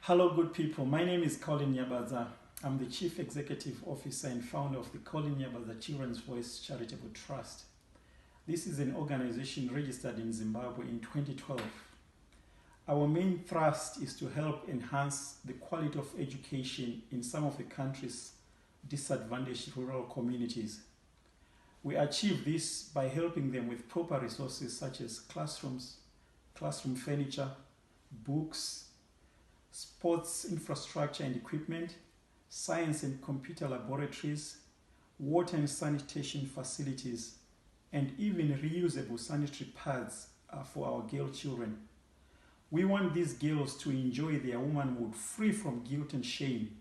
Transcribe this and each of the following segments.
Hello, good people. My name is Collin Nyabadza. I'm the Chief Executive Officer and founder of the Collin Nyabadza Children's Voice Charitable Trust. This is an organization registered in Zimbabwe in 2012. Our main thrust is to help enhance the quality of education in some of the country's disadvantaged rural communities. We achieve this by helping them with proper resources such as classrooms, classroom furniture, books, sports infrastructure and equipment, science and computer laboratories, water and sanitation facilities, and even reusable sanitary pads for our girl children. We want these girls to enjoy their womanhood free from guilt and shame.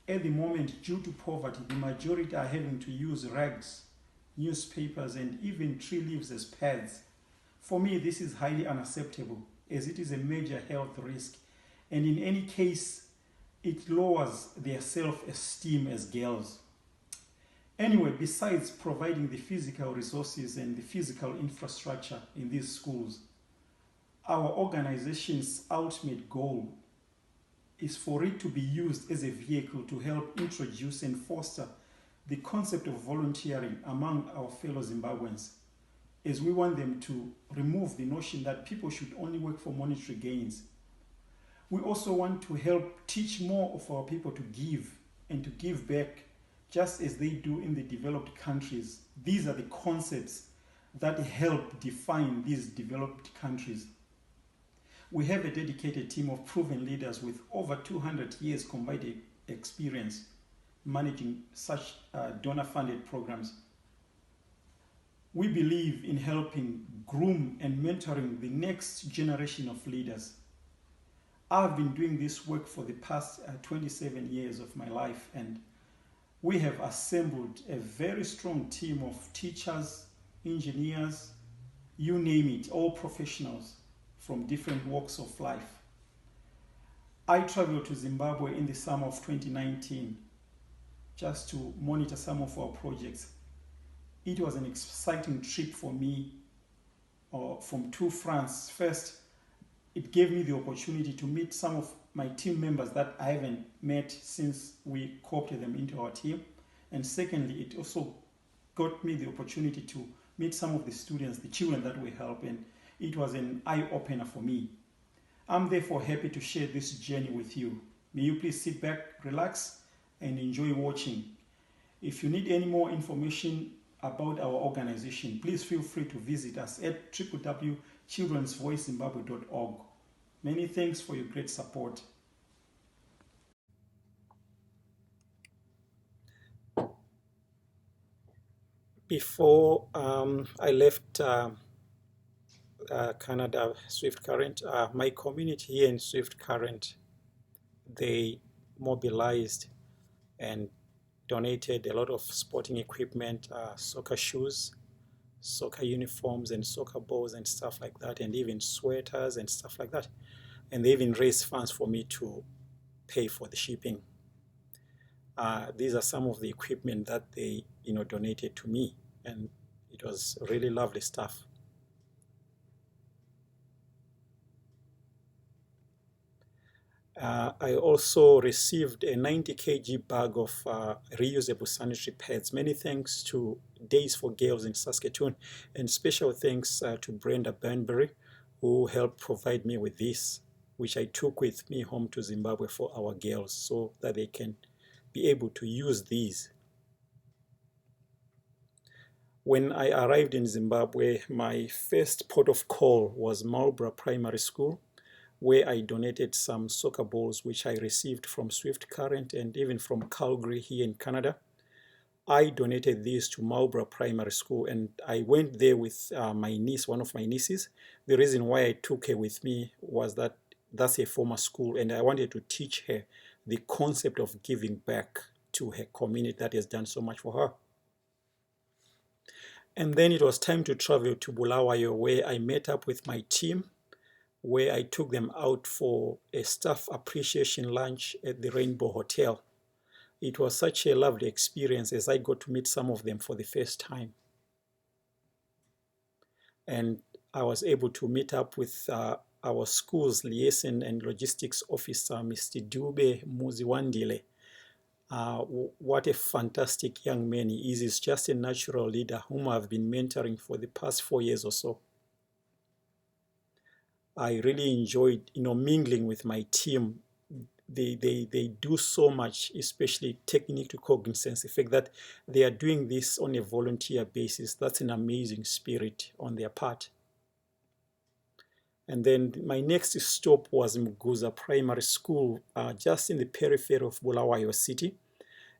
At the moment, due to poverty, the majority are having to use rags, newspapers, and even tree leaves as pads. For me, this is highly unacceptable as it is a major health risk, and in any case, it lowers their self-esteem as girls. Anyway, besides providing the physical resources and the physical infrastructure in these schools, our organization's ultimate goal is for it to be used as a vehicle to help introduce and foster the concept of volunteering among our fellow Zimbabweans, as we want them to remove the notion that people should only work for monetary gains. We also want to help teach more of our people to give and to give back just as they do in the developed countries. These are the concepts that help define these developed countries. We have a dedicated team of proven leaders with over 200 years combined experience managing such donor-funded programs. We believe in helping groom and mentoring the next generation of leaders. I've been doing this work for the past 27 years of my life, and we have assembled a very strong team of teachers, engineers, you name it, all professionals from different walks of life. I traveled to Zimbabwe in the summer of 2019 just to monitor some of our projects. It was an exciting trip for me from two fronts. First, it gave me the opportunity to meet some of my team members that I haven't met since we co-opted them into our team. And secondly, it also got me the opportunity to meet some of the students, the children that we help, and it was an eye-opener for me. I'm therefore happy to share this journey with you. May you please sit back, relax, and enjoy watching. If you need any more information about our organization, please feel free to visit us at www.childrensvoicezimbabwe.org. Many thanks for your great support. Before I left Canada, Swift Current, my community here in Swift Current, they mobilized and donated a lot of sporting equipment, soccer shoes, soccer uniforms and soccer balls and stuff like that, and even sweaters and stuff like that. And they even raised funds for me to pay for the shipping. These are some of the equipment that they donated to me, and it was really lovely stuff. I also received a 90 kg bag of reusable sanitary pads. Many thanks to Days for Girls in Saskatoon, and special thanks to Brenda Banbury, who helped provide me with this, which I took with me home to Zimbabwe for our girls so that they can be able to use these. When I arrived in Zimbabwe, my first port of call was Marlborough Primary School, where I donated some soccer balls which I received from Swift Current and even from Calgary here in Canada. I donated these to Marlborough Primary School, and I went there with my niece, one of my nieces. The reason why I took her with me was that that's a former school, and I wanted to teach her the concept of giving back to her community that has done so much for her. And then it was time to travel to Bulawayo, where I met up with my team, where I took them out for a staff appreciation lunch at the Rainbow Hotel. It was such a lovely experience as I got to meet some of them for the first time. And I was able to meet up with our school's liaison and logistics officer, Mr. Dube Muziwandile. What a fantastic young man he is. He's just a natural leader whom I've been mentoring for the past 4 years or so. I really enjoyed, mingling with my team. They do so much, especially taking into cognizance the fact that they are doing this on a volunteer basis. That's an amazing spirit on their part. And then my next stop was Mguza Primary School, just in the periphery of Bulawayo City.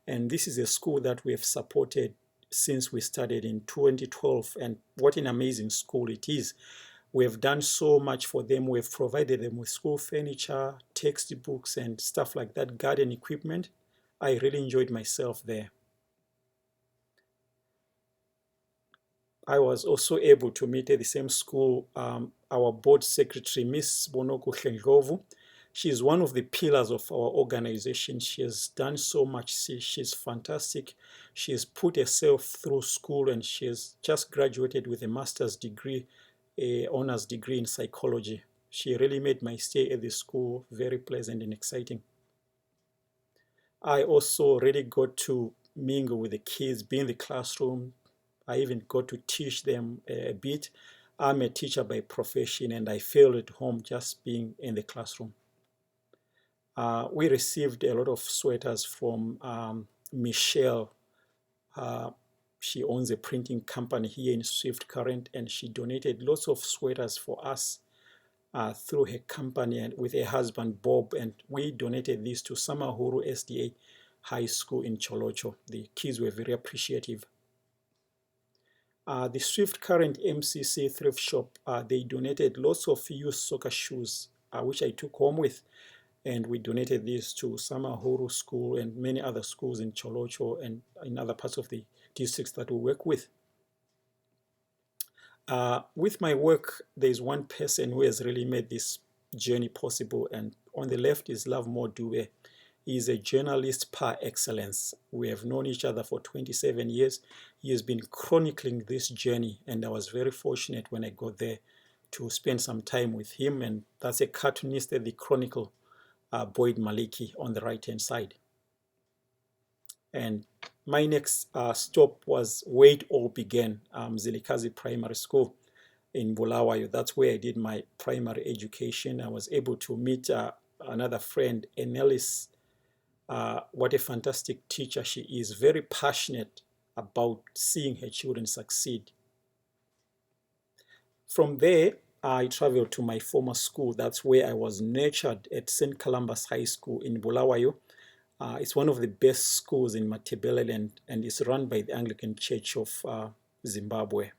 And this is a school that we have supported since we started in 2012. And what an amazing school it is. We have done so much for them. We have provided them with school furniture, textbooks, and stuff like that, garden equipment. I really enjoyed myself there. I was also able to meet at the same school our board secretary, Miss Bonoko Khendlovu. She is one of the pillars of our organization. She has done so much. She's fantastic. She has put herself through school, and she has just graduated with a master's degree, a honors degree in psychology. She really made my stay at the school very pleasant and exciting. I also really got to mingle with the kids, be in the classroom. I even got to teach them a bit. I'm a teacher by profession, and I feel at home just being in the classroom. We received a lot of sweaters from Michelle. She owns a printing company here in Swift Current, and she donated lots of sweaters for us through her company and with her husband Bob, and we donated these to Samahuru SDA High School in Cholocho. The kids were very appreciative. The Swift Current MCC thrift shop, they donated lots of youth soccer shoes, which I took home with, and we donated these to Samahuru School and many other schools in Cholocho and in other parts of the districts that we work with. With my work, there's one person who has really made this journey possible, and on the left is Lovemore Dube. He is a journalist par excellence. We have known each other for 27 years. He has been chronicling this journey, and I was very fortunate when I got there to spend some time with him, and that's a cartoonist at the Chronicle, Boyd Maliki, on the right-hand side. And my next stop was where it all began, Zilikazi Primary School in Bulawayo. That's where I did my primary education. I was able to meet another friend, Enelis. What a fantastic teacher she is, very passionate about seeing her children succeed. From there, I traveled to my former school. That's where I was nurtured at St. Columbus High School in Bulawayo. It's one of the best schools in Matebeleland, and it's run by the Anglican Church of Zimbabwe.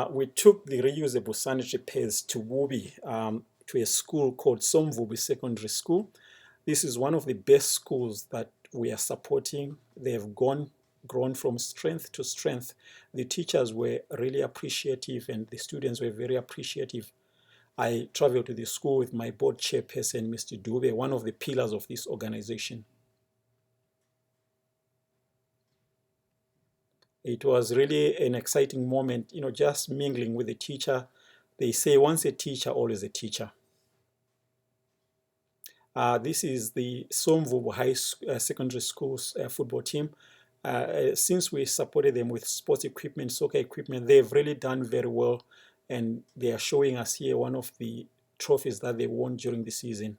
We took the reusable sanitary pads to Wubi, to a school called Somvubi Secondary School. This is one of the best schools that we are supporting. They have grown from strength to strength. The teachers were really appreciative, and the students were very appreciative. I traveled to the school with my board chairperson, Mr. Dube, one of the pillars of this organization. It was really an exciting moment, just mingling with the teacher. They say once a teacher, always a teacher. This is the Somvubu Secondary School's football team. Since we supported them with sports equipment, soccer equipment, they've really done very well, and they are showing us here one of the trophies that they won during the season.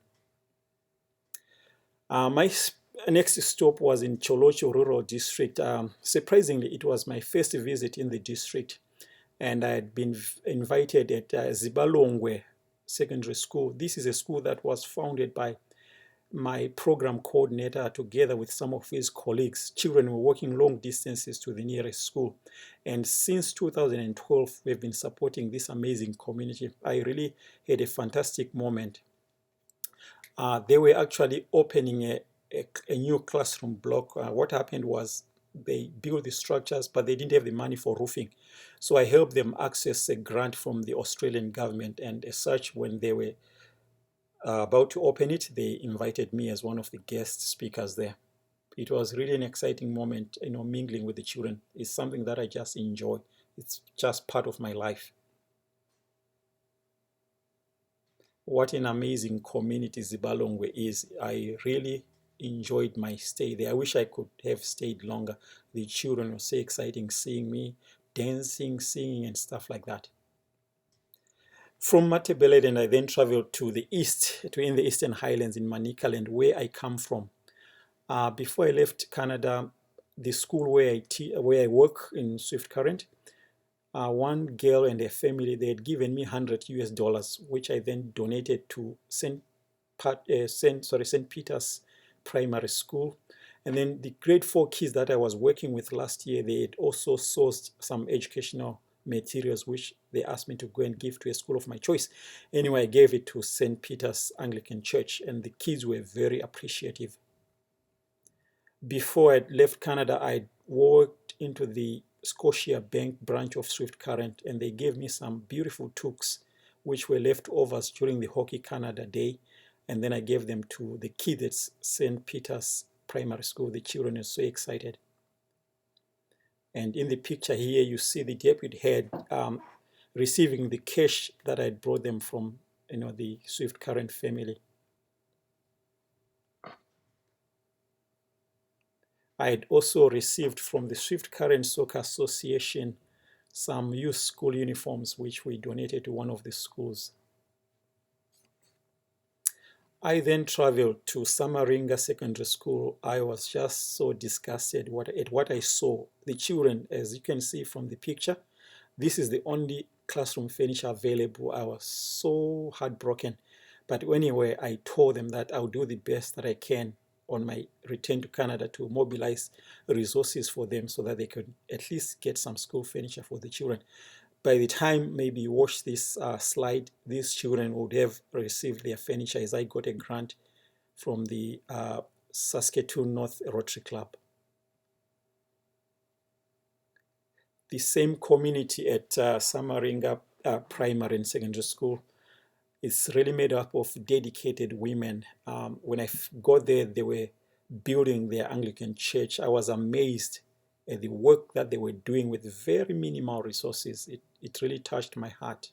My next stop was in Cholocho Rural District. Surprisingly, it was my first visit in the district, and I had been invited at Zibalongwe Secondary School. This is a school that was founded by my program coordinator together with some of his colleagues. Children were walking long distances to the nearest school. And since 2012, we've been supporting this amazing community. I really had a fantastic moment. They were actually opening a new classroom block. What happened was they built the structures, but they didn't have the money for roofing. So I helped them access a grant from the Australian government, and as such, when they were about to open it, they invited me as one of the guest speakers there. It was really an exciting moment, mingling with the children. It's something that I just enjoy. It's just part of my life. What an amazing community Zimbabwe is. I really enjoyed my stay there. I wish I could have stayed longer. The children were so exciting seeing me dancing, singing, and stuff like that. From Matabeleland, I then traveled to the east, in the Eastern Highlands in Manicaland, where I come from. Before I left Canada, the school where I work in Swift Current, one girl and her family, they had given me $100, which I then donated to St. Peter's Primary School. And then the grade 4 kids that I was working with last year, they had also sourced some educational materials which they asked me to go and give to a school of my choice. Anyway, I gave it to St. Peter's Anglican Church, and the kids were very appreciative. Before I left Canada, I worked into the Scotia Bank branch of Swift Current, and they gave me some beautiful toques which were leftovers during the Hockey Canada Day, and then I gave them to the kids at St. Peter's Primary School. The children are so excited. And in the picture here, you see the deputy head receiving the cash that I brought them from the Swift Current family. I had also received from the Swift Current Soccer Association some youth school uniforms, which we donated to one of the schools. I then traveled to Samaringa Secondary School. I was just so disgusted at what I saw. The children, as you can see from the picture, this is the only classroom furniture available. I was so heartbroken. But anyway, I told them that I'll do the best that I can on my return to Canada to mobilize resources for them so that they could at least get some school furniture for the children. By the time maybe you watch this slide, these children would have received their furniture, as I got a grant from the Saskatoon North Rotary Club. The same community at Samaringa Primary and Secondary School is really made up of dedicated women. When I got there, they were building their Anglican church. I was amazed at the work that they were doing with very minimal resources. It really touched my heart.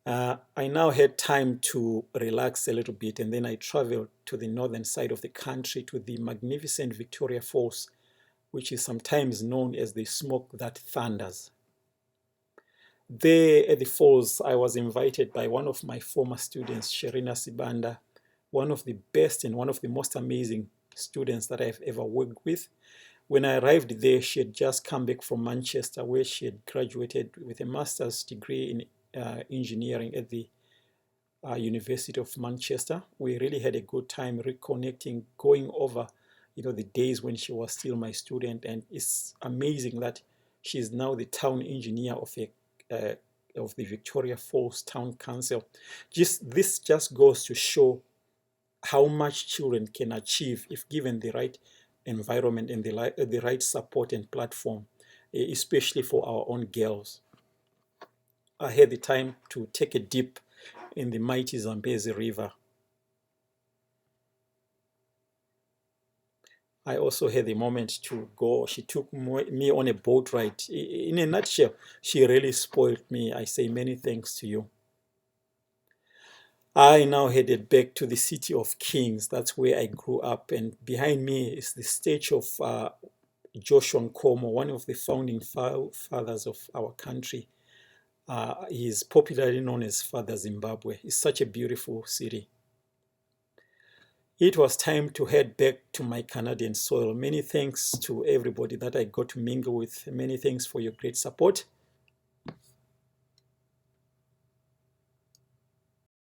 I now had time to relax a little bit, and then I traveled to the northern side of the country to the magnificent Victoria Falls, which is sometimes known as the smoke that thunders. There at the falls, I was invited by one of my former students, Sherina Sibanda, one of the best and one of the most amazing students that I've ever worked with. When I arrived there, she had just come back from Manchester, where she had graduated with a master's degree in engineering at the University of Manchester. We really had a good time reconnecting, going over the days when she was still my student, and it's amazing that she's now the town engineer of the Victoria Falls Town Council. This just goes to show how much children can achieve if given the right environment and the right support and platform, especially for our own girls. I had the time to take a dip in the mighty Zambezi River. I also had the moment to go. She took me on a boat ride. In a nutshell, she really spoiled me. I say many thanks to you. I now headed back to the City of Kings. That's where I grew up. And behind me is the statue of Joshua Nkomo, one of the founding fathers of our country. He is popularly known as Father Zimbabwe. It's such a beautiful city. It was time to head back to my Canadian soil. Many thanks to everybody that I got to mingle with. Many thanks for your great support.